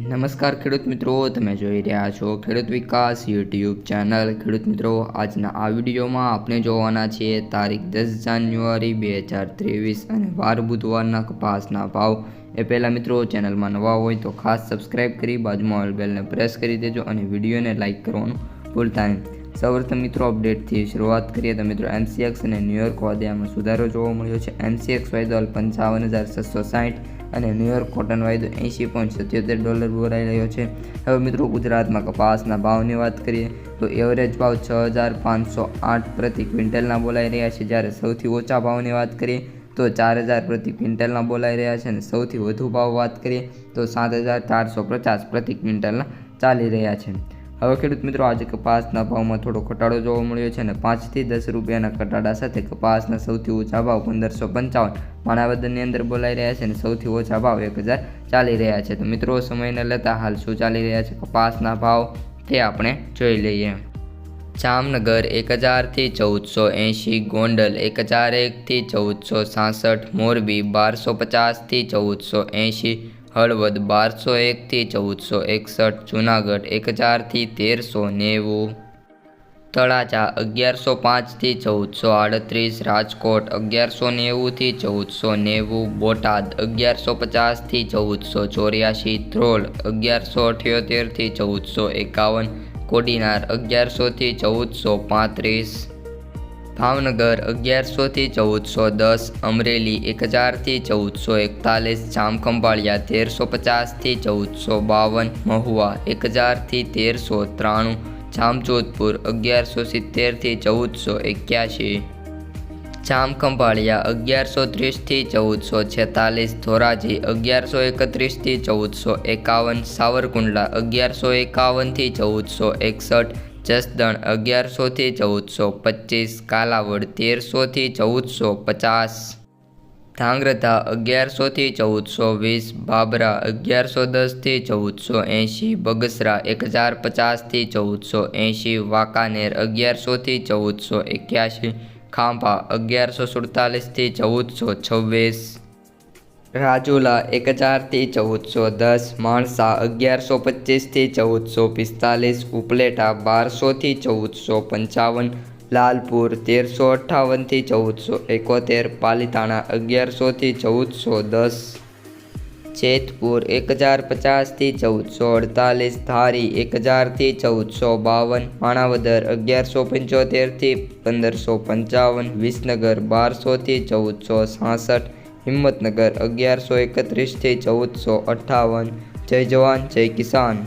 નમસ્કાર ખેડૂત મિત્રો, તમે જોઈ રહ્યા છો ખેડૂત વિકાસ યુટ્યુબ ચેનલ। ખેડૂત મિત્રો, આજના આ વિડીયોમાં આપણે જોવાના છીએ તારીખ 10 જાન્યુઆરી 2023 અને વાર બુધવારના કપાસના ભાવ। એ પહેલાં મિત્રો, ચેનલમાં નવા હોય તો ખાસ સબસ્ક્રાઈબ કરી બાજુમાં બેલને પ્રેસ કરી દેજો અને વિડીયોને લાઇક કરવાનું ભૂલતા નહીં। સૌપ્રથમ મિત્રો, અપડેટથી શરૂઆત કરીએ તો મિત્રો MCX અને ન્યૂયોર્ક વાયદામાં સુધારો જોવા મળ્યો છે। MCX વાયદો હાલ 55,660 અને ન્યૂયોર્ક કોટન વાયદો $80.77 બોલાઈ રહ્યો છે। હવે મિત્રો, ગુજરાતમાં કપાસના ભાવની વાત કરીએ તો એવરેજ ભાવ 6,508 પ્રતિ ક્વિન્ટલના બોલાઈ રહ્યા છે, જ્યારે સૌથી ઓછા ભાવની વાત કરીએ તો 4,000 પ્રતિ ક્વિન્ટલના બોલાઈ રહ્યા છે અને સૌથી વધુ ભાવ વાત કરીએ તો 7,450 પ્રતિ ક્વિન્ટલના ચાલી રહ્યા છે। હવે ખેડૂત મિત્રો, આજે કપાસના ભાવમાં થોડો ઘટાડો જોવા મળ્યો છે અને 5 થી 10 રૂપિયાના ઘટાડા સાથે કપાસના સૌથી ઊંચા ભાવ 1,555 માણાવદરની અંદર બોલાઈ રહ્યા છે અને સૌથી ઓછા ભાવ 1,000 ચાલી રહ્યા છે। તો મિત્રો, સમયને લેતા હાલ શું ચાલી રહ્યા છે કપાસના ભાવ તે આપણે જોઈ લઈએ। જામનગર 1,000 થી 1,480, ગોંડલ 1,001 થી 1,466, મોરબી 1,250 થી 1,480, હળવદ 1,201 થી 1,461, જૂનાગઢ 1,000 થી 1,390, તળાજા 1,105 થી 1,438, રાજકોટ 1,190 થી 1,490, બોટાદ 1,150 થી 1,484, ધ્રોલ 1,178 થી 1,451, કોડીનાર 1,100 થી 1,435, ભાવનગર 1,100 થી 1,410, અમરેલી 1,000 થી 1,441, જામખંભાળિયા 1,350 થી 1,452, મહુવા 1,000 થી 1,393, જામજોધપુર 1,170 થી 1,481, જામખંભાળિયા 1,130 થી 1,446, ધોરાજી 1,131 થી 1,451, સાવરકુંડલા 1,151 થી 1,461, જસદણ 1,100 થી 1,425, કાલાવડ 1,300 થી 1,450, ધાંગ્રધા 1,100 થી 1,420, બાબરા 1,110 થી 1,480, બગસરા 1,050 થી 1,480, વાંકાનેર 1,100 થી 1,481, ખાંભા 1,147 થી 1,426, રાજુલા 1,000 થી 1,410, માણસા 1,125 થી 1,445, ઉપલેટા 1,200 થી 1,455, લાલપુર 1,358 થી 1,471, પાલીતાણા 1,100 થી 1,410, જેતપુર 1,050 થી 1,448, ધારી 1,000 થી 1,452, માણાવદર 1,175 થી 1,555, વિસનગર 1,200 થી 1,466, હિંમતનગર 1,131 થી 1,458। જય જવાન જય કિસાન।